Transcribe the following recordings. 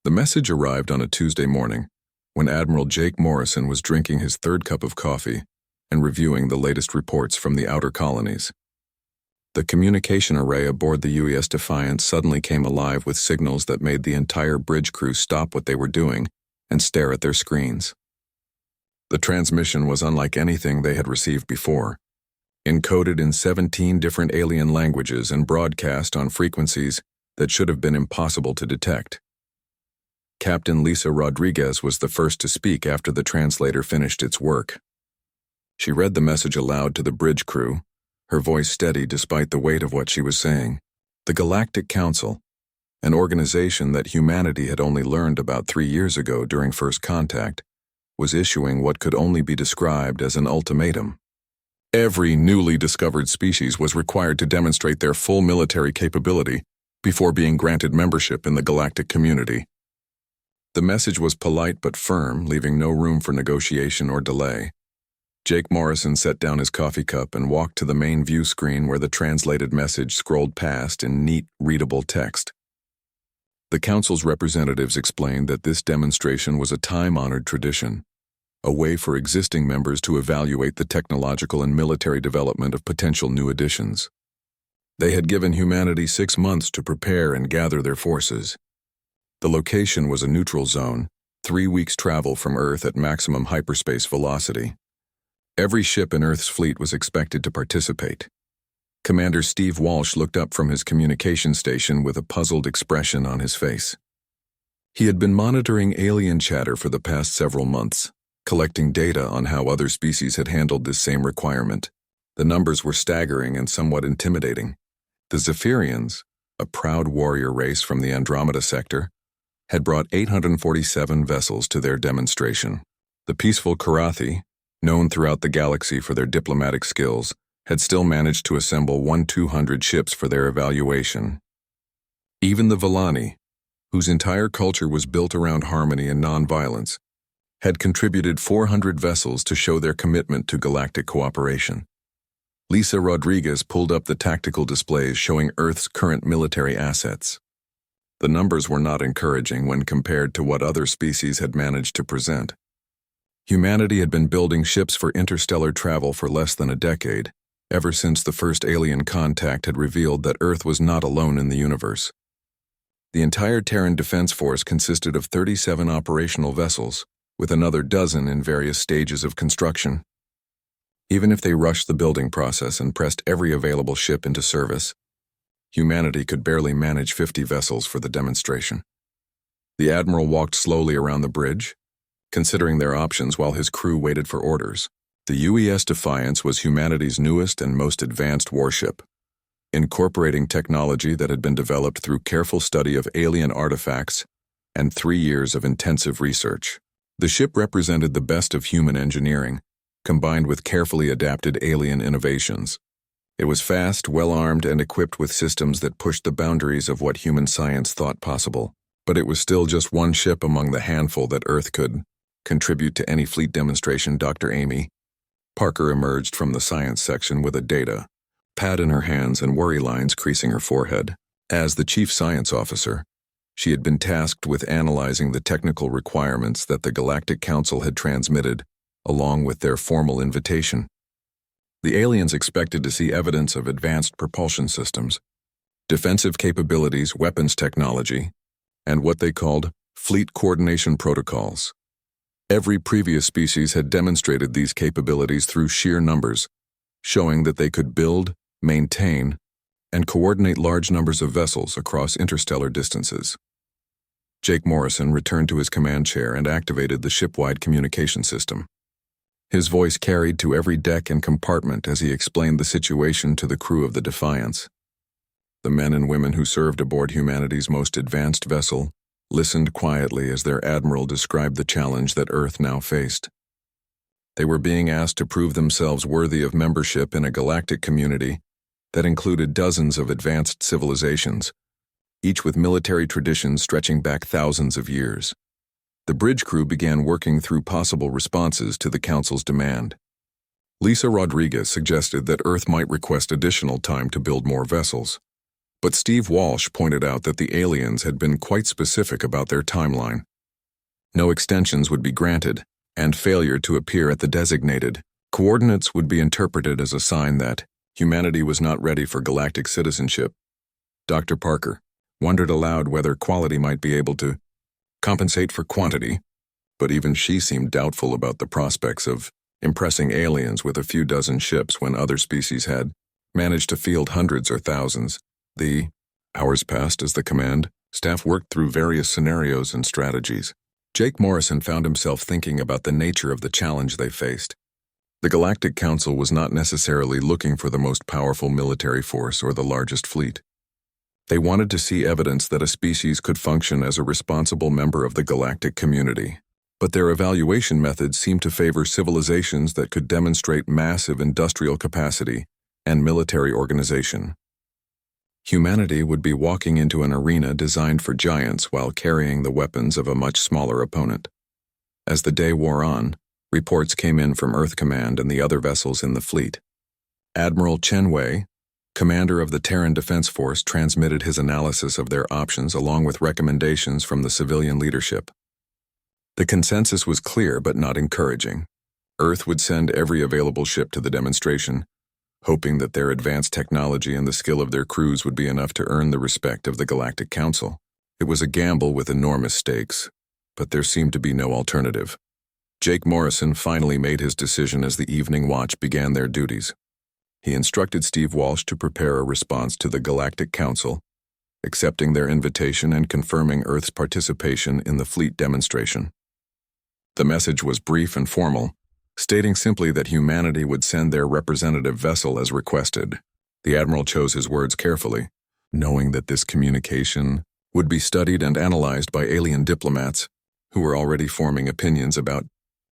The message arrived on a Tuesday morning, when Admiral Jake Morrison was drinking his third cup of coffee and reviewing the latest reports from the outer colonies. The communication array aboard the UES Defiance suddenly came alive with signals that made the entire bridge crew stop what they were doing and stare at their screens. The transmission was unlike anything they had received before, encoded in 17 different alien languages and broadcast on frequencies that should have been impossible to detect. Captain Lisa Rodriguez was the first to speak after the translator finished its work. She read the message aloud to the bridge crew, her voice steady despite the weight of what she was saying. The Galactic Council, an organization that humanity had only learned about 3 years ago during first contact, was issuing what could only be described as an ultimatum. Every newly discovered species was required to demonstrate their full military capability before being granted membership in the galactic community. The message was polite but firm, leaving no room for negotiation or delay. Jake Morrison set down his coffee cup and walked to the main view screen where the translated message scrolled past in neat, readable text. The Council's representatives explained that this demonstration was a time-honored tradition, a way for existing members to evaluate the technological and military development of potential new additions. They had given humanity 6 months to prepare and gather their forces. The location was a neutral zone, 3 weeks' travel from Earth at maximum hyperspace velocity. Every ship in Earth's fleet was expected to participate. Commander Steve Walsh looked up from his communication station with a puzzled expression on his face. He had been monitoring alien chatter for the past several months, collecting data on how other species had handled this same requirement. The numbers were staggering and somewhat intimidating. The Zephyrians, a proud warrior race from the Andromeda sector, had brought 847 vessels to their demonstration. The peaceful Karathi, known throughout the galaxy for their diplomatic skills, had still managed to assemble 1,200 ships for their evaluation. Even the Villani, whose entire culture was built around harmony and nonviolence, had contributed 400 vessels to show their commitment to galactic cooperation. Lisa Rodriguez pulled up the tactical displays showing Earth's current military assets. The numbers were not encouraging when compared to what other species had managed to present. Humanity had been building ships for interstellar travel for less than a decade, ever since the first alien contact had revealed that Earth was not alone in the universe. The entire Terran Defense Force consisted of 37 operational vessels, with another dozen in various stages of construction. Even if they rushed the building process and pressed every available ship into service, humanity could barely manage 50 vessels for the demonstration. The Admiral walked slowly around the bridge, considering their options while his crew waited for orders. The UES Defiance was humanity's newest and most advanced warship, incorporating technology that had been developed through careful study of alien artifacts and 3 years of intensive research. The ship represented the best of human engineering, combined with carefully adapted alien innovations. It was fast, well-armed, and equipped with systems that pushed the boundaries of what human science thought possible. But it was still just one ship among the handful that Earth could contribute to any fleet demonstration. Dr. Amy Parker emerged from the science section with a data pad in her hands and worry lines creasing her forehead. As the chief science officer, she had been tasked with analyzing the technical requirements that the Galactic Council had transmitted, along with their formal invitation. The aliens expected to see evidence of advanced propulsion systems, defensive capabilities, weapons technology, and what they called fleet coordination protocols. Every previous species had demonstrated these capabilities through sheer numbers, showing that they could build, maintain, and coordinate large numbers of vessels across interstellar distances. Jake Morrison returned to his command chair and activated the ship-wide communication system. His voice carried to every deck and compartment as he explained the situation to the crew of the Defiance. The men and women who served aboard humanity's most advanced vessel listened quietly as their admiral described the challenge that Earth now faced. They were being asked to prove themselves worthy of membership in a galactic community that included dozens of advanced civilizations, each with military traditions stretching back thousands of years. The bridge crew began working through possible responses to the Council's demand. Lisa Rodriguez suggested that Earth might request additional time to build more vessels, But Steve Walsh pointed out that the aliens had been quite specific about their timeline. No extensions would be granted, and failure to appear at the designated coordinates would be interpreted as a sign that humanity was not ready for galactic citizenship. Dr. Parker wondered aloud whether quality might be able to compensate for quantity, but even she seemed doubtful about the prospects of impressing aliens with a few dozen ships when other species had managed to field hundreds or thousands. The hours passed as the command staff worked through various scenarios and strategies. Jake Morrison found himself thinking about the nature of the challenge they faced. The Galactic Council was not necessarily looking for the most powerful military force or the largest fleet. They wanted to see evidence that a species could function as a responsible member of the galactic community. But their evaluation methods seemed to favor civilizations that could demonstrate massive industrial capacity and military organization. Humanity would be walking into an arena designed for giants while carrying the weapons of a much smaller opponent. As the day wore on, reports came in from Earth Command and the other vessels in the fleet. Admiral Chen Wei, commander of the Terran Defense Force, transmitted his analysis of their options along with recommendations from the civilian leadership. The consensus was clear but not encouraging. Earth would send every available ship to the demonstration, hoping that their advanced technology and the skill of their crews would be enough to earn the respect of the Galactic Council. It was a gamble with enormous stakes, but there seemed to be no alternative. Jake Morrison finally made his decision as the evening watch began their duties. He instructed Steve Walsh to prepare a response to the Galactic Council, accepting their invitation and confirming Earth's participation in the fleet demonstration. The message was brief and formal, stating simply that humanity would send their representative vessel as requested. The Admiral chose his words carefully, knowing that this communication would be studied and analyzed by alien diplomats who were already forming opinions about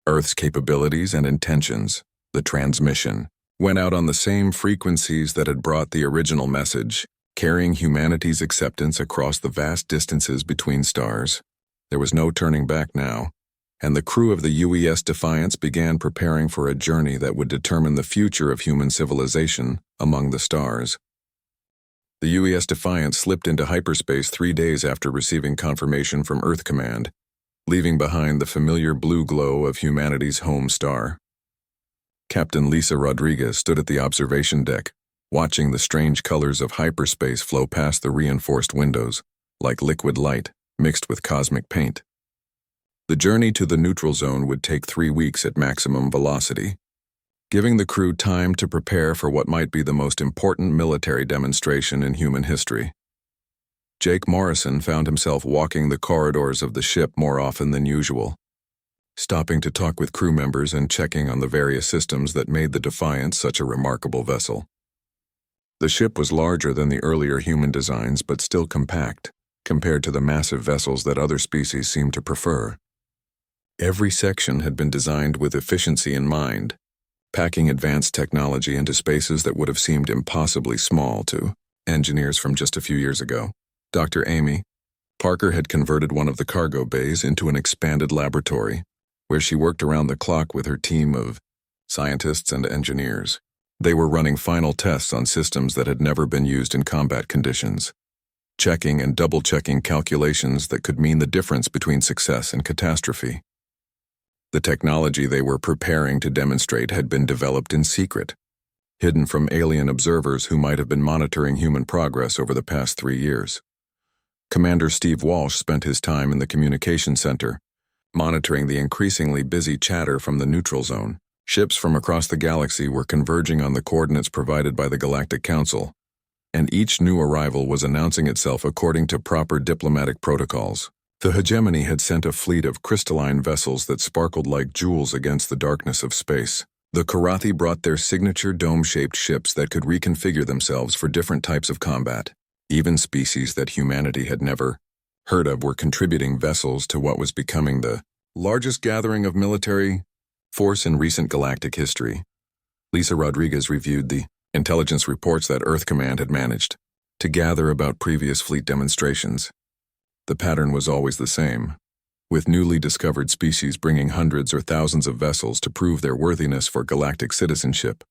Earth's capabilities and intentions. The transmission went out on the same frequencies that had brought the original message, carrying humanity's acceptance across the vast distances between stars. There was no turning back now, and the crew of the UES Defiance began preparing for a journey that would determine the future of human civilization among the stars. The UES Defiance slipped into hyperspace 3 days after receiving confirmation from Earth Command, leaving behind the familiar blue glow of humanity's home star. Captain Lisa Rodriguez stood at the observation deck, watching the strange colors of hyperspace flow past the reinforced windows, like liquid light mixed with cosmic paint. The journey to the neutral zone would take 3 weeks at maximum velocity, giving the crew time to prepare for what might be the most important military demonstration in human history. Jake Morrison found himself walking the corridors of the ship more often than usual, stopping to talk with crew members and checking on the various systems that made the Defiance such a remarkable vessel. The ship was larger than the earlier human designs but still compact, compared to the massive vessels that other species seemed to prefer. Every section had been designed with efficiency in mind, packing advanced technology into spaces that would have seemed impossibly small to engineers from just a few years ago. Dr. Amy Parker had converted one of the cargo bays into an expanded laboratory, where she worked around the clock with her team of scientists and engineers. They were running final tests on systems that had never been used in combat conditions, checking and double-checking calculations that could mean the difference between success and catastrophe. The technology they were preparing to demonstrate had been developed in secret, hidden from alien observers who might have been monitoring human progress over the past 3 years. Commander Steve Walsh spent his time in the communication center, monitoring the increasingly busy chatter from the neutral zone. Ships from across the galaxy were converging on the coordinates provided by the Galactic Council, and each new arrival was announcing itself according to proper diplomatic protocols. The hegemony had sent a fleet of crystalline vessels that sparkled like jewels against the darkness of space. The Karathi brought their signature dome-shaped ships that could reconfigure themselves for different types of combat. Even species that humanity had never heard of were contributing vessels to what was becoming the largest gathering of military force in recent galactic history. Lisa Rodriguez reviewed the intelligence reports that Earth Command had managed to gather about previous fleet demonstrations. The pattern was always the same, with newly discovered species bringing hundreds or thousands of vessels to prove their worthiness for galactic citizenship.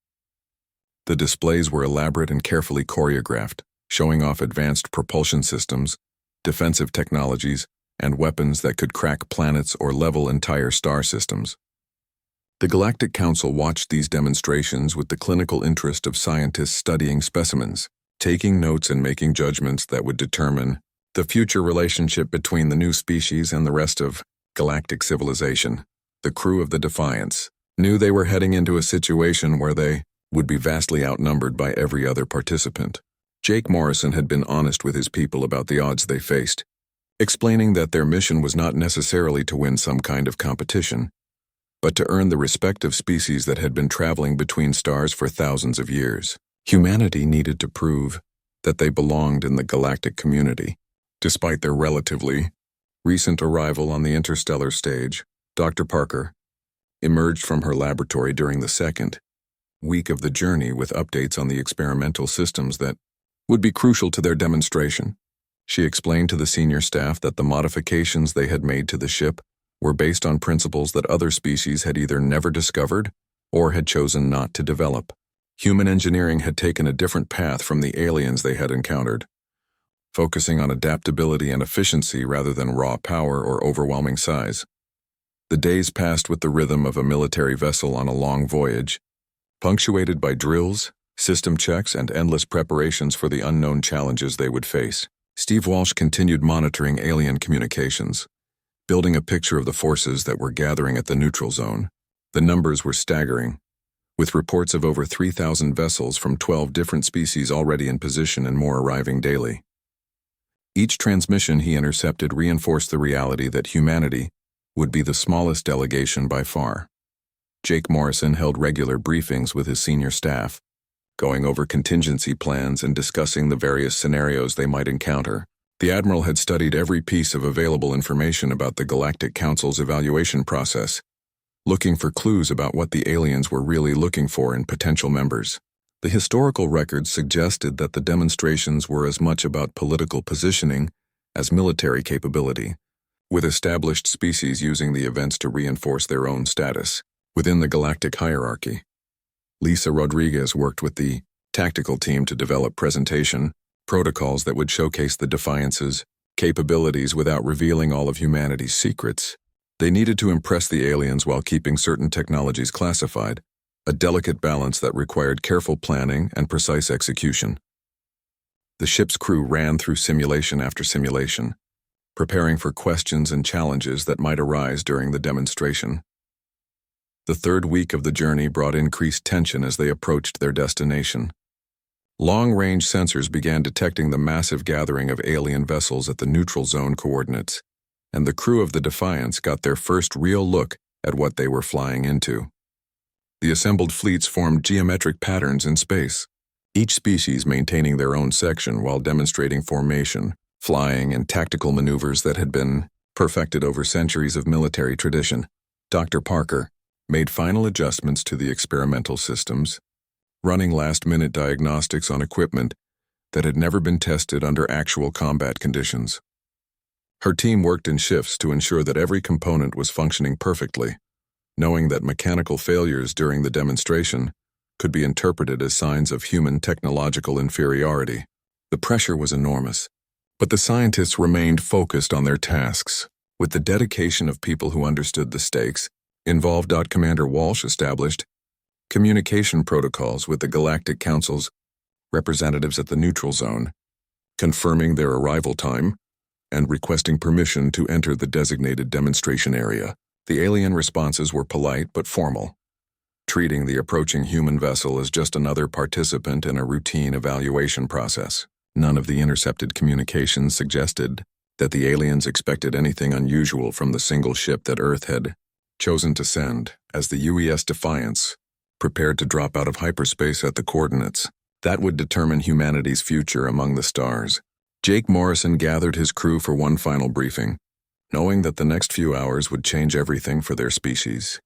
The displays were elaborate and carefully choreographed, showing off advanced propulsion systems, defensive technologies, and weapons that could crack planets or level entire star systems. The Galactic Council watched these demonstrations with the clinical interest of scientists studying specimens, taking notes and making judgments that would determine the future relationship between the new species and the rest of galactic civilization. The crew of the Defiance knew they were heading into a situation where they would be vastly outnumbered by every other participant. Jake Morrison had been honest with his people about the odds they faced, explaining that their mission was not necessarily to win some kind of competition, but to earn the respect of species that had been traveling between stars for thousands of years. Humanity needed to prove that they belonged in the galactic community. Despite their relatively recent arrival on the interstellar stage, Dr. Parker emerged from her laboratory during the second week of the journey with updates on the experimental systems that would be crucial to their demonstration. She explained to the senior staff that the modifications they had made to the ship were based on principles that other species had either never discovered or had chosen not to develop. Human engineering had taken a different path from the aliens they had encountered, focusing on adaptability and efficiency rather than raw power or overwhelming size. The days passed with the rhythm of a military vessel on a long voyage, punctuated by drills, system checks, and endless preparations for the unknown challenges they would face. Steve Walsh continued monitoring alien communications, building a picture of the forces that were gathering at the neutral zone. The numbers were staggering, with reports of over 3,000 vessels from 12 different species already in position and more arriving daily. Each transmission he intercepted reinforced the reality that humanity would be the smallest delegation by far. Jake Morrison held regular briefings with his senior staff, going over contingency plans and discussing the various scenarios they might encounter. The Admiral had studied every piece of available information about the Galactic Council's evaluation process, looking for clues about what the aliens were really looking for in potential members. The historical records suggested that the demonstrations were as much about political positioning as military capability, with established species using the events to reinforce their own status within the galactic hierarchy. Lisa Rodriguez worked with the tactical team to develop presentation protocols that would showcase the Defiance's capabilities without revealing all of humanity's secrets. They needed to impress the aliens while keeping certain technologies classified, a delicate balance that required careful planning and precise execution. The ship's crew ran through simulation after simulation, preparing for questions and challenges that might arise during the demonstration. The third week of the journey brought increased tension as they approached their destination. Long-range sensors began detecting the massive gathering of alien vessels at the neutral zone coordinates, and the crew of the Defiance got their first real look at what they were flying into. The assembled fleets formed geometric patterns in space, each species maintaining their own section while demonstrating formation, flying, and tactical maneuvers that had been perfected over centuries of military tradition. Dr. Parker made final adjustments to the experimental systems, running last-minute diagnostics on equipment that had never been tested under actual combat conditions. Her team worked in shifts to ensure that every component was functioning perfectly, knowing that mechanical failures during the demonstration could be interpreted as signs of human technological inferiority. The pressure was enormous, but the scientists remained focused on their tasks. With the dedication of people who understood the stakes involved, Commander Walsh established communication protocols with the Galactic Council's representatives at the neutral zone, confirming their arrival time and requesting permission to enter the designated demonstration area. The alien responses were polite but formal, treating the approaching human vessel as just another participant in a routine evaluation process. None of the intercepted communications suggested that the aliens expected anything unusual from the single ship that Earth had chosen to send, as the UES Defiance prepared to drop out of hyperspace at the coordinates that would determine humanity's future among the stars. Jake Morrison gathered his crew for one final briefing, knowing that the next few hours would change everything for their species.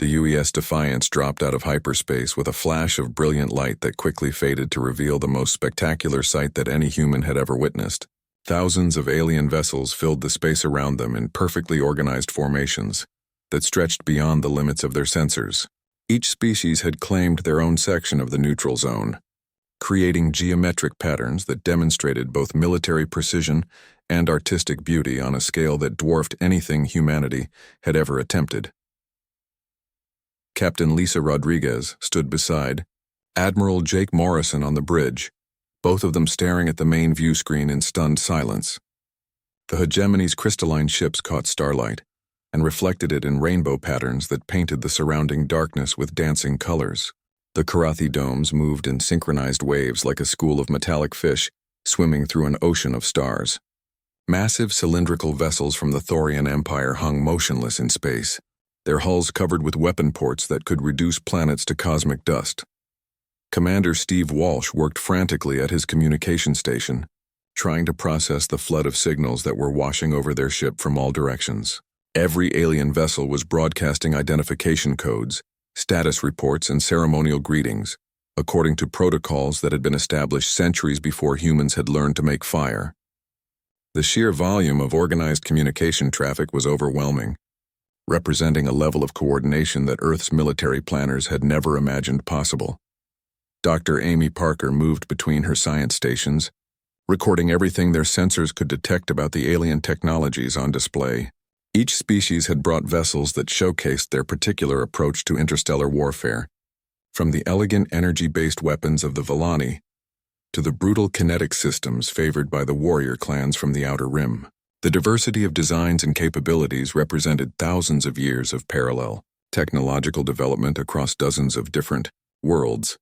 The UES Defiance dropped out of hyperspace with a flash of brilliant light that quickly faded to reveal the most spectacular sight that any human had ever witnessed. Thousands of alien vessels filled the space around them in perfectly organized formations that stretched beyond the limits of their sensors. Each species had claimed their own section of the neutral zone, creating geometric patterns that demonstrated both military precision and artistic beauty on a scale that dwarfed anything humanity had ever attempted. Captain Lisa Rodriguez stood beside Admiral Jake Morrison on the bridge, both of them staring at the main view screen in stunned silence. The hegemony's crystalline ships caught starlight and reflected it in rainbow patterns that painted the surrounding darkness with dancing colors. The Karathi domes moved in synchronized waves like a school of metallic fish swimming through an ocean of stars. Massive cylindrical vessels from the Thorian Empire hung motionless in space, their hulls covered with weapon ports that could reduce planets to cosmic dust. Commander Steve Walsh worked frantically at his communication station, trying to process the flood of signals that were washing over their ship from all directions. Every alien vessel was broadcasting identification codes, status reports, and ceremonial greetings, according to protocols that had been established centuries before humans had learned to make fire. The sheer volume of organized communication traffic was overwhelming, representing a level of coordination that Earth's military planners had never imagined possible. Dr. Amy Parker moved between her science stations, recording everything their sensors could detect about the alien technologies on display. Each species had brought vessels that showcased their particular approach to interstellar warfare, from the elegant energy-based weapons of the Villani to the brutal kinetic systems favored by the warrior clans from the Outer Rim. The diversity of designs and capabilities represented thousands of years of parallel technological development across dozens of different worlds.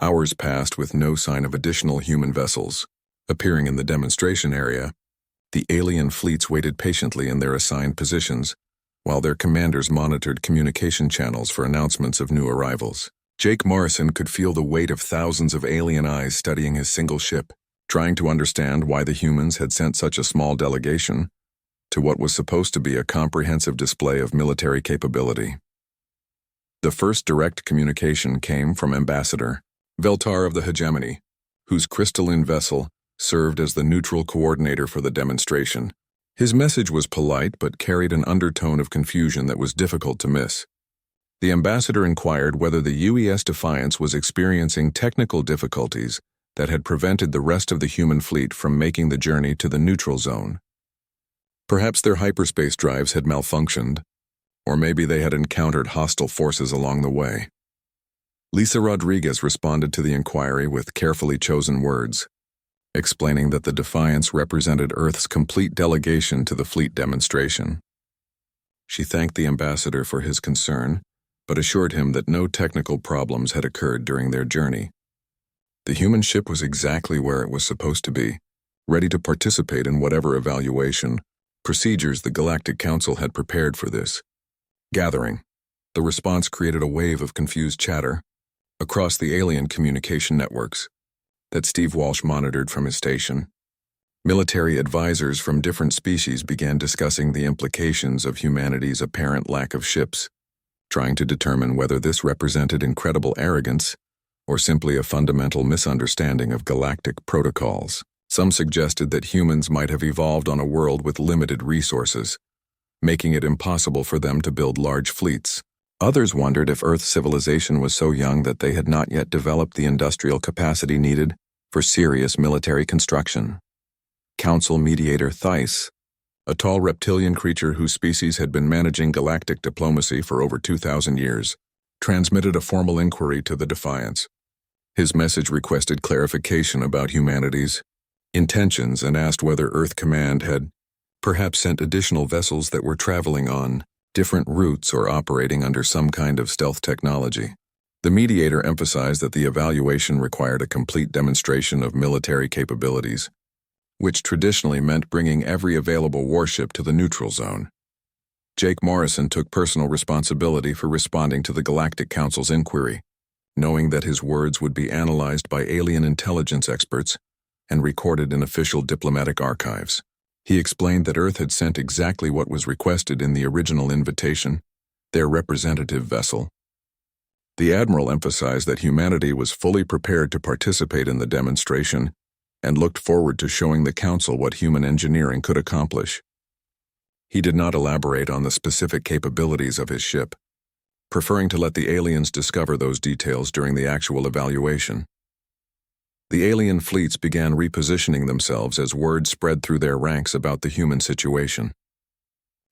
Hours passed with no sign of additional human vessels appearing in the demonstration area. The alien fleets waited patiently in their assigned positions, while their commanders monitored communication channels for announcements of new arrivals. Jake Morrison could feel the weight of thousands of alien eyes studying his single ship, trying to understand why the humans had sent such a small delegation to what was supposed to be a comprehensive display of military capability. The first direct communication came from Ambassador Veltar of the Hegemony, whose crystalline vessel served as the neutral coordinator for the demonstration. His message was polite but carried an undertone of confusion that was difficult to miss. The ambassador inquired whether the UES Defiance was experiencing technical difficulties that had prevented the rest of the human fleet from making the journey to the neutral zone. Perhaps their hyperspace drives had malfunctioned, or maybe they had encountered hostile forces along the way. Lisa Rodriguez responded to the inquiry with carefully chosen words, explaining that the Defiance represented Earth's complete delegation to the fleet demonstration. She thanked the ambassador for his concern, but assured him that no technical problems had occurred during their journey. The human ship was exactly where it was supposed to be, ready to participate in whatever evaluation procedures the Galactic Council had prepared for this gathering. The response created a wave of confused chatter across the alien communication networks that Steve Walsh monitored from his station. Military advisors from different species began discussing the implications of humanity's apparent lack of ships, trying to determine whether this represented incredible arrogance or simply a fundamental misunderstanding of galactic protocols. Some suggested that humans might have evolved on a world with limited resources, making it impossible for them to build large fleets. Others wondered if Earth's civilization was so young that they had not yet developed the industrial capacity needed for serious military construction. Council mediator Thais, a tall reptilian creature whose species had been managing galactic diplomacy for over 2,000 years, transmitted a formal inquiry to the Defiance. His message requested clarification about humanity's intentions and asked whether Earth Command had perhaps sent additional vessels that were traveling on different routes or operating under some kind of stealth technology. The mediator emphasized that the evaluation required a complete demonstration of military capabilities, which traditionally meant bringing every available warship to the neutral zone. Jake Morrison took personal responsibility for responding to the Galactic Council's inquiry, knowing that his words would be analyzed by alien intelligence experts and recorded in official diplomatic archives. He explained that Earth had sent exactly what was requested in the original invitation, their representative vessel. The Admiral emphasized that humanity was fully prepared to participate in the demonstration and looked forward to showing the Council what human engineering could accomplish. He did not elaborate on the specific capabilities of his ship, preferring to let the aliens discover those details during the actual evaluation. The alien fleets began repositioning themselves as word spread through their ranks about the human situation.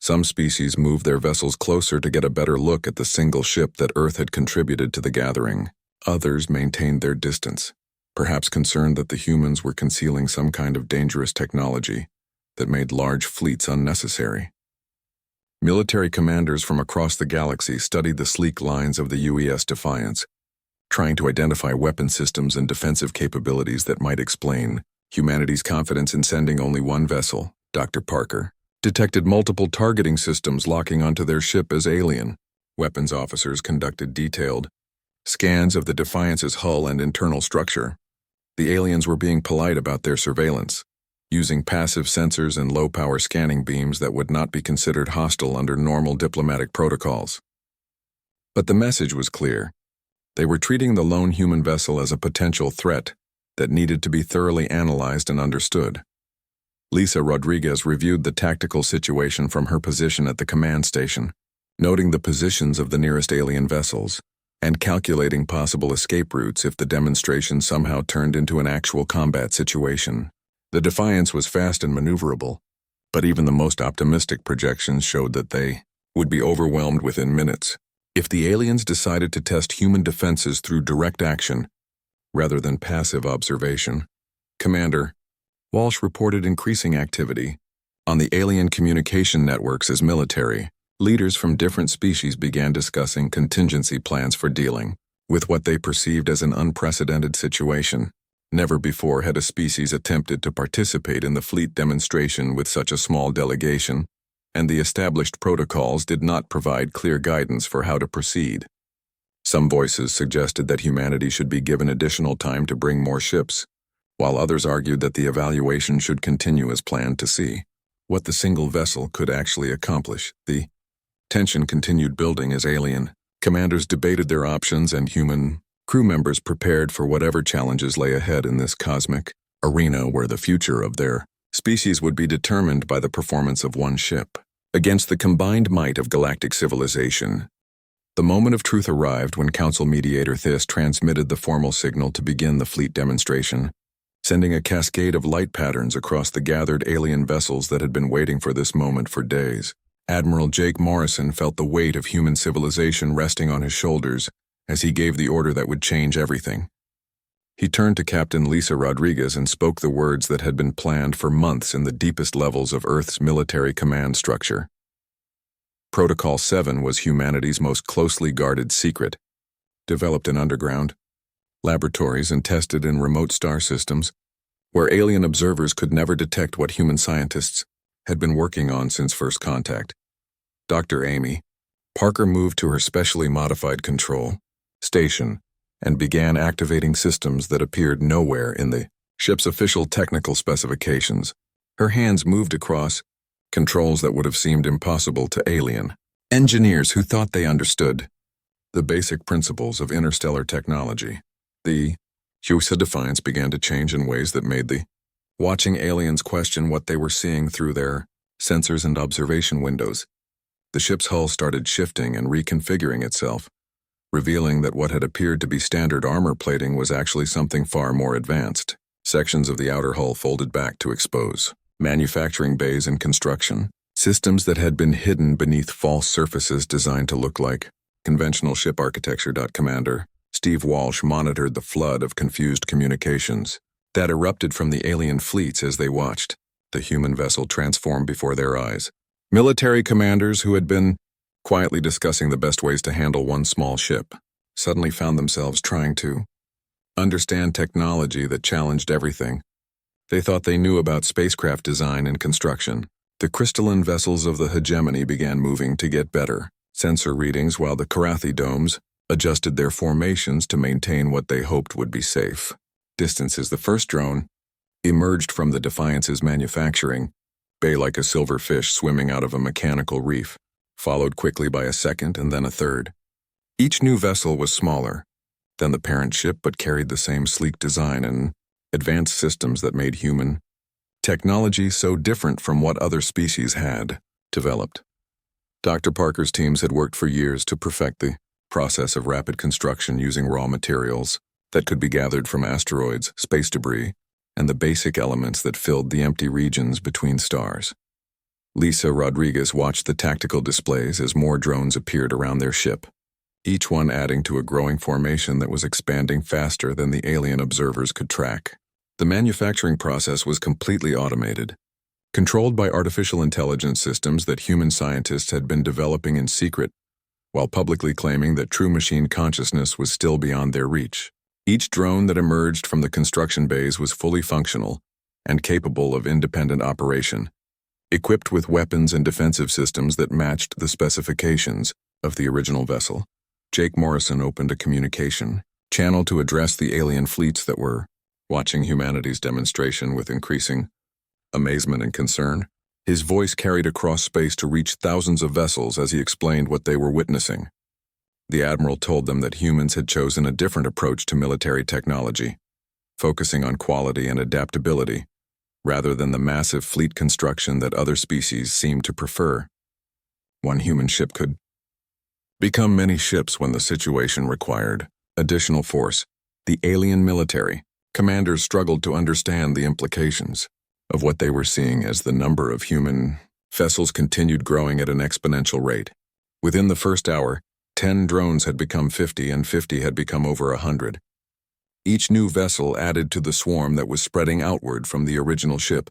Some species moved their vessels closer to get a better look at the single ship that Earth had contributed to the gathering. Others maintained their distance, perhaps concerned that the humans were concealing some kind of dangerous technology that made large fleets unnecessary. Military commanders from across the galaxy studied the sleek lines of the UES Defiance, trying to identify weapon systems and defensive capabilities that might explain humanity's confidence in sending only one vessel. Dr. Parker detected multiple targeting systems locking onto their ship as alien. Weapons officers conducted detailed scans of the Defiance's hull and internal structure. The aliens were being polite about their surveillance, using passive sensors and low-power scanning beams that would not be considered hostile under normal diplomatic protocols. But the message was clear. They were treating the lone human vessel as a potential threat that needed to be thoroughly analyzed and understood. Lisa Rodriguez reviewed the tactical situation from her position at the command station, noting the positions of the nearest alien vessels and calculating possible escape routes if the demonstration somehow turned into an actual combat situation. The Defiance was fast and maneuverable, but even the most optimistic projections showed that they would be overwhelmed within minutes. If the aliens decided to test human defenses through direct action, rather than passive observation, Commander Walsh reported increasing activity on the alien communication networks as military leaders from different species began discussing contingency plans for dealing with what they perceived as an unprecedented situation. Never before had a species attempted to participate in the fleet demonstration with such a small delegation, and the established protocols did not provide clear guidance for how to proceed. Some voices suggested that humanity should be given additional time to bring more ships, while others argued that the evaluation should continue as planned to see what the single vessel could actually accomplish. The tension continued building as alien commanders debated their options and human crew members prepared for whatever challenges lay ahead in this cosmic arena where the future of their species would be determined by the performance of one ship against the combined might of galactic civilization. The moment of truth arrived when Council Mediator Thys transmitted the formal signal to begin the fleet demonstration, sending a cascade of light patterns across the gathered alien vessels that had been waiting for this moment for days. Admiral Jake Morrison felt the weight of human civilization resting on his shoulders as he gave the order that would change everything. He turned to Captain Lisa Rodriguez and spoke the words that had been planned for months in the deepest levels of Earth's military command structure. Protocol 7 was humanity's most closely guarded secret, developed in underground laboratories and tested in remote star systems, where alien observers could never detect what human scientists had been working on since first contact. Dr. Amy Parker moved to her specially modified control station and began activating systems that appeared nowhere in the ship's official technical specifications. Her hands moved across controls that would have seemed impossible to alien engineers who thought they understood the basic principles of interstellar technology. The HFY Defiance began to change in ways that made the watching aliens question what they were seeing through their sensors and observation windows. The ship's hull started shifting and reconfiguring itself, revealing that what had appeared to be standard armor plating was actually something far more advanced. Sections of the outer hull folded back to expose manufacturing bays and construction systems that had been hidden beneath false surfaces designed to look like conventional ship architecture. Commander Steve Walsh monitored the flood of confused communications that erupted from the alien fleets as they watched the human vessel transform before their eyes. Military commanders who had been quietly discussing the best ways to handle one small ship suddenly found themselves trying to understand technology that challenged everything they thought they knew about spacecraft design and construction. The crystalline vessels of the hegemony began moving to get better sensor readings while the Karathi domes adjusted their formations to maintain what they hoped would be safe distances. The first drone emerged from the Defiance's manufacturing bay like a silver fish swimming out of a mechanical reef, followed quickly by a second and then a third. Each new vessel was smaller than the parent ship but carried the same sleek design and advanced systems that made human technology so different from what other species had developed. Dr. Parker's teams had worked for years to perfect the process of rapid construction using raw materials that could be gathered from asteroids, space debris, and the basic elements that filled the empty regions between stars. Lisa Rodriguez watched the tactical displays as more drones appeared around their ship, each one adding to a growing formation that was expanding faster than the alien observers could track. The manufacturing process was completely automated, controlled by artificial intelligence systems that human scientists had been developing in secret, while publicly claiming that true machine consciousness was still beyond their reach. Each drone that emerged from the construction bays was fully functional and capable of independent operation, equipped with weapons and defensive systems that matched the specifications of the original vessel. Jake Morrison opened a communication channel to address the alien fleets that were watching humanity's demonstration with increasing amazement and concern. His voice carried across space to reach thousands of vessels as he explained what they were witnessing. The Admiral told them that humans had chosen a different approach to military technology, focusing on quality and adaptability, rather than the massive fleet construction that other species seemed to prefer. One human ship could become many ships when the situation required additional force. The alien military commanders struggled to understand the implications of what they were seeing as the number of human vessels continued growing at an exponential rate. Within the first hour, 10 drones had become 50 and 50 had become over 100. Each new vessel added to the swarm that was spreading outward from the original ship,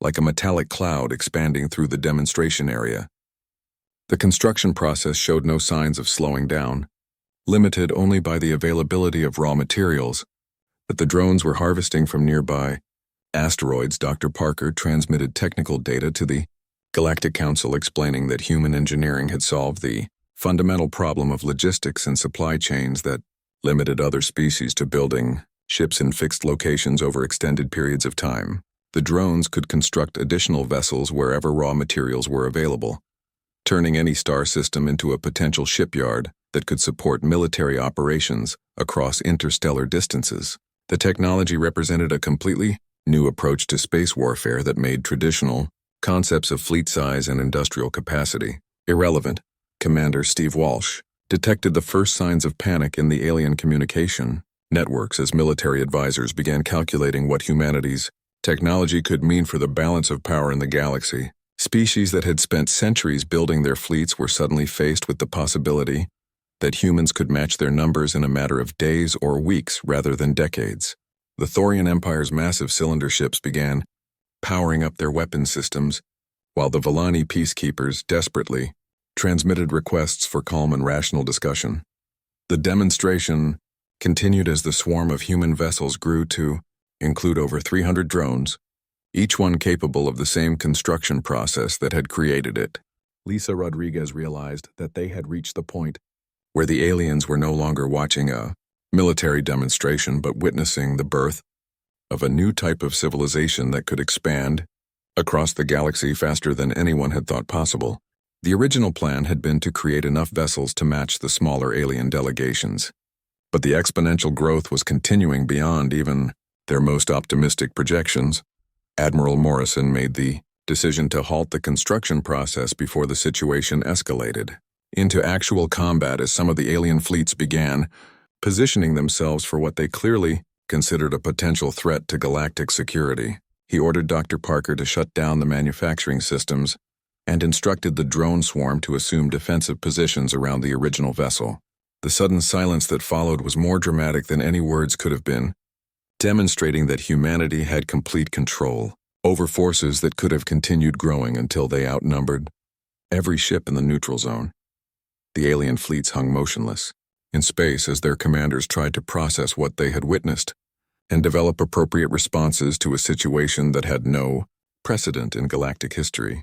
like a metallic cloud expanding through the demonstration area. The construction process showed no signs of slowing down, limited only by the availability of raw materials that the drones were harvesting from nearby asteroids. Dr. Parker transmitted technical data to the Galactic Council explaining that human engineering had solved the fundamental problem of logistics and supply chains that limited other species to building ships in fixed locations over extended periods of time. The drones could construct additional vessels wherever raw materials were available, turning any star system into a potential shipyard that could support military operations across interstellar distances. The technology represented a completely new approach to space warfare that made traditional concepts of fleet size and industrial capacity irrelevant. Commander Steve Walsh detected the first signs of panic in the alien communication networks as military advisors began calculating what humanity's technology could mean for the balance of power in the galaxy. Species that had spent centuries building their fleets were suddenly faced with the possibility that humans could match their numbers in a matter of days or weeks rather than decades. The Thorian Empire's massive cylinder ships began powering up their weapon systems, while the Villani peacekeepers desperately transmitted requests for calm and rational discussion. The demonstration continued as the swarm of human vessels grew to include over 300 drones, each one capable of the same construction process that had created it. Lisa Rodriguez realized that they had reached the point where the aliens were no longer watching a military demonstration but witnessing the birth of a new type of civilization that could expand across the galaxy faster than anyone had thought possible. The original plan had been to create enough vessels to match the smaller alien delegations, but the exponential growth was continuing beyond even their most optimistic projections. Admiral Morrison made the decision to halt the construction process before the situation escalated into actual combat as some of the alien fleets began positioning themselves for what they clearly considered a potential threat to galactic security. He ordered Dr. Parker to shut down the manufacturing systems and instructed the drone swarm to assume defensive positions around the original vessel. The sudden silence that followed was more dramatic than any words could have been, demonstrating that humanity had complete control over forces that could have continued growing until they outnumbered every ship in the neutral zone. The alien fleets hung motionless in space as their commanders tried to process what they had witnessed and develop appropriate responses to a situation that had no precedent in galactic history.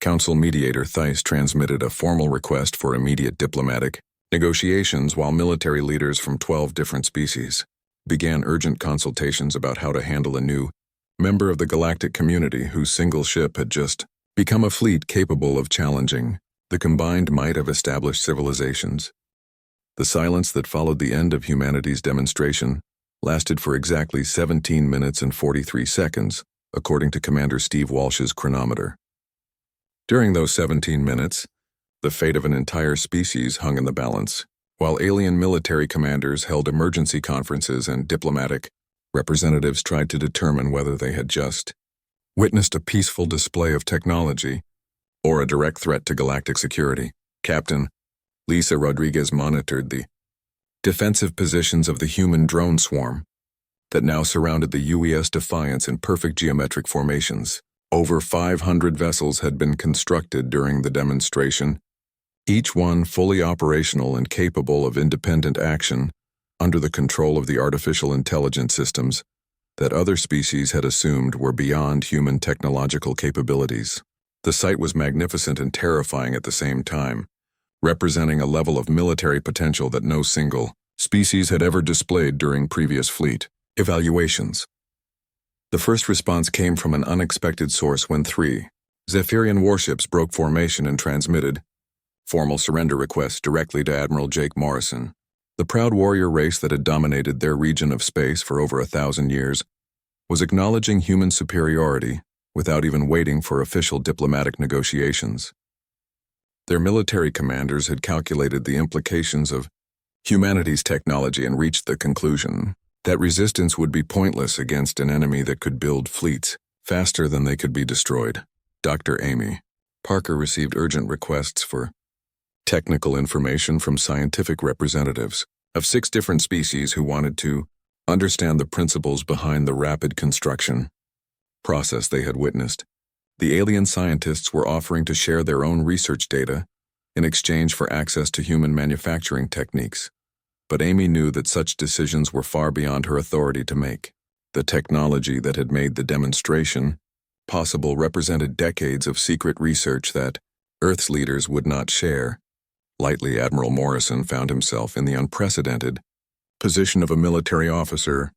Council mediator Theiss transmitted a formal request for immediate diplomatic negotiations while military leaders from 12 different species began urgent consultations about how to handle a new member of the galactic community whose single ship had just become a fleet capable of challenging the combined might of established civilizations. The silence that followed the end of humanity's demonstration lasted for exactly 17 minutes and 43 seconds, according to Commander Steve Walsh's chronometer. During those 17 minutes, the fate of an entire species hung in the balance. While alien military commanders held emergency conferences and diplomatic representatives tried to determine whether they had just witnessed a peaceful display of technology or a direct threat to galactic security. Captain Lisa Rodriguez monitored the defensive positions of the human drone swarm that now surrounded the UES Defiance in perfect geometric formations. Over 500 vessels had been constructed during the demonstration, each one fully operational and capable of independent action under the control of the artificial intelligence systems that other species had assumed were beyond human technological capabilities. The sight was magnificent and terrifying at the same time, representing a level of military potential that no single species had ever displayed during previous fleet evaluations. The first response came from an unexpected source when 3 Zephyrian warships broke formation and transmitted formal surrender requests directly to Admiral Jake Morrison. The proud warrior race that had dominated their region of space for over 1,000 years was acknowledging human superiority without even waiting for official diplomatic negotiations. Their military commanders had calculated the implications of humanity's technology and reached the conclusion that resistance would be pointless against an enemy that could build fleets faster than they could be destroyed. Dr. Amy Parker received urgent requests for technical information from scientific representatives of 6 different species who wanted to understand the principles behind the rapid construction process they had witnessed. The alien scientists were offering to share their own research data in exchange for access to human manufacturing techniques, but Amy knew that such decisions were far beyond her authority to make. The technology that had made the demonstration possible represented decades of secret research that Earth's leaders would not share. Lightly, Admiral Morrison found himself in the unprecedented position of a military officer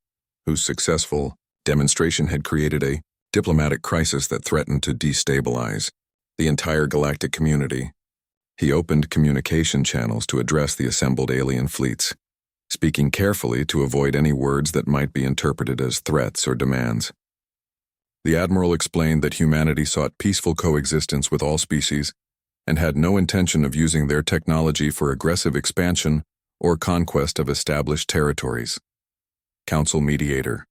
whose successful demonstration had created a diplomatic crisis that threatened to destabilize the entire galactic community. He opened communication channels to address the assembled alien fleets, speaking carefully to avoid any words that might be interpreted as threats or demands. The Admiral explained that humanity sought peaceful coexistence with all species and had no intention of using their technology for aggressive expansion or conquest of established territories. Council Mediator.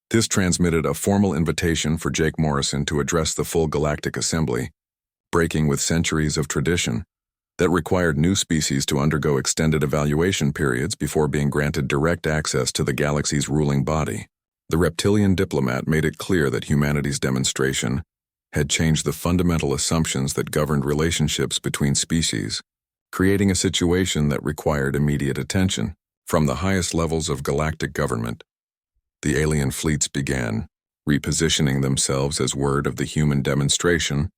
This transmitted a formal invitation for Jake Morrison to address the full Galactic Assembly, breaking with centuries of tradition that required new species to undergo extended evaluation periods before being granted direct access to the galaxy's ruling body. The reptilian diplomat made it clear that humanity's demonstration had changed the fundamental assumptions that governed relationships between species, creating a situation that required immediate attention. From the highest levels of galactic government, the alien fleets began repositioning themselves as word of the human demonstration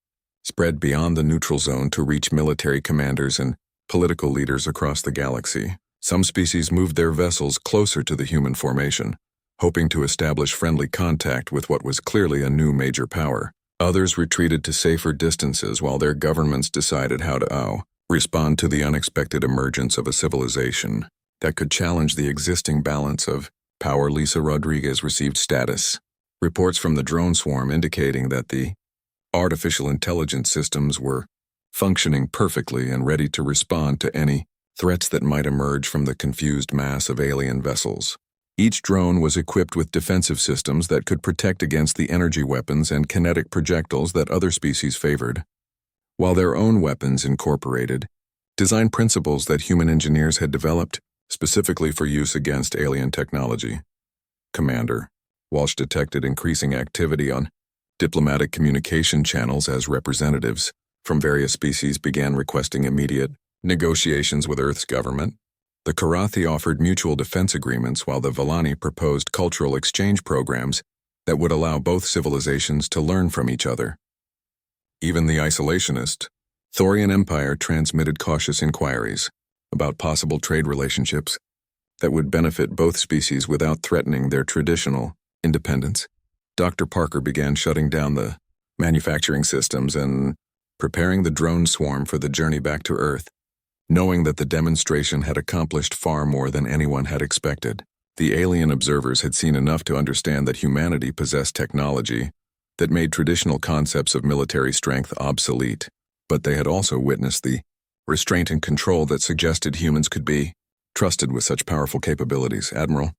spread beyond the neutral zone to reach military commanders and political leaders across the galaxy. Some species moved their vessels closer to the human formation, hoping to establish friendly contact with what was clearly a new major power. Others retreated to safer distances while their governments decided how to respond to the unexpected emergence of a civilization that could challenge the existing balance of power. Lisa Rodriguez received status reports from the drone swarm indicating that the artificial intelligence systems were functioning perfectly and ready to respond to any threats that might emerge from the confused mass of alien vessels. Each drone was equipped with defensive systems that could protect against the energy weapons and kinetic projectiles that other species favored, while their own weapons incorporated design principles that human engineers had developed specifically for use against alien technology. Commander Walsh detected increasing activity on diplomatic communication channels as representatives from various species began requesting immediate negotiations with Earth's government. The Karathi offered mutual defense agreements while the Vellani proposed cultural exchange programs that would allow both civilizations to learn from each other. Even the isolationist Thorian Empire transmitted cautious inquiries about possible trade relationships that would benefit both species without threatening their traditional independence. Dr. Parker began shutting down the manufacturing systems and preparing the drone swarm for the journey back to Earth, knowing that the demonstration had accomplished far more than anyone had expected. The alien observers had seen enough to understand that humanity possessed technology that made traditional concepts of military strength obsolete, but they had also witnessed the restraint and control that suggested humans could be trusted with such powerful capabilities. Admiral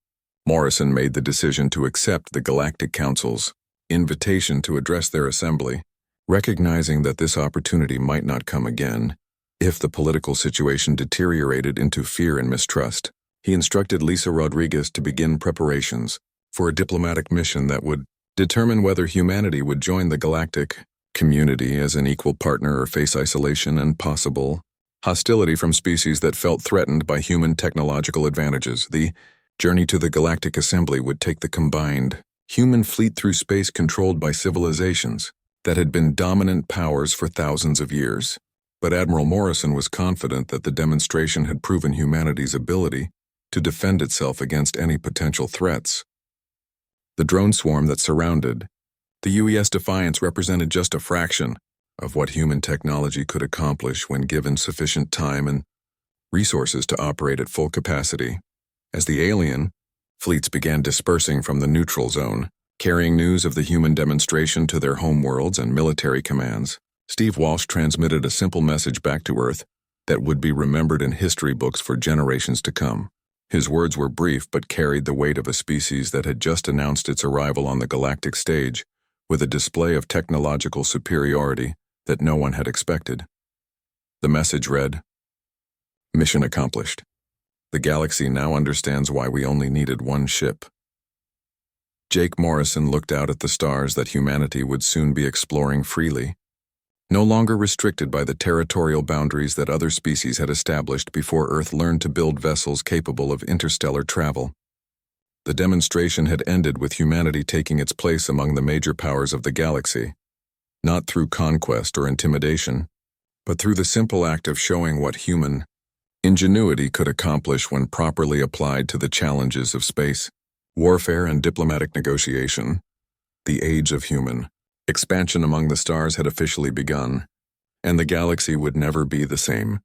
Morrison made the decision to accept the Galactic Council's invitation to address their assembly, recognizing that this opportunity might not come again if the political situation deteriorated into fear and mistrust. He instructed Lisa Rodriguez to begin preparations for a diplomatic mission that would determine whether humanity would join the galactic community as an equal partner or face isolation and possible hostility from species that felt threatened by human technological advantages. The journey to the Galactic Assembly would take the combined human fleet through space controlled by civilizations that had been dominant powers for thousands of years. But Admiral Morrison was confident that the demonstration had proven humanity's ability to defend itself against any potential threats. The drone swarm that surrounded the UES Defiance represented just a fraction of what human technology could accomplish when given sufficient time and resources to operate at full capacity. As the alien fleets began dispersing from the neutral zone, carrying news of the human demonstration to their homeworlds and military commands, Steve Walsh transmitted a simple message back to Earth that would be remembered in history books for generations to come. His words were brief but carried the weight of a species that had just announced its arrival on the galactic stage with a display of technological superiority that no one had expected. The message read, "Mission accomplished. The galaxy now understands why we only needed one ship." Jake Morrison looked out at the stars that humanity would soon be exploring freely, no longer restricted by the territorial boundaries that other species had established before Earth learned to build vessels capable of interstellar travel. The demonstration had ended with humanity taking its place among the major powers of the galaxy, not through conquest or intimidation, but through the simple act of showing what human ingenuity could accomplish when properly applied to the challenges of space, warfare, and diplomatic negotiation. The age of human expansion among the stars had officially begun, and the galaxy would never be the same.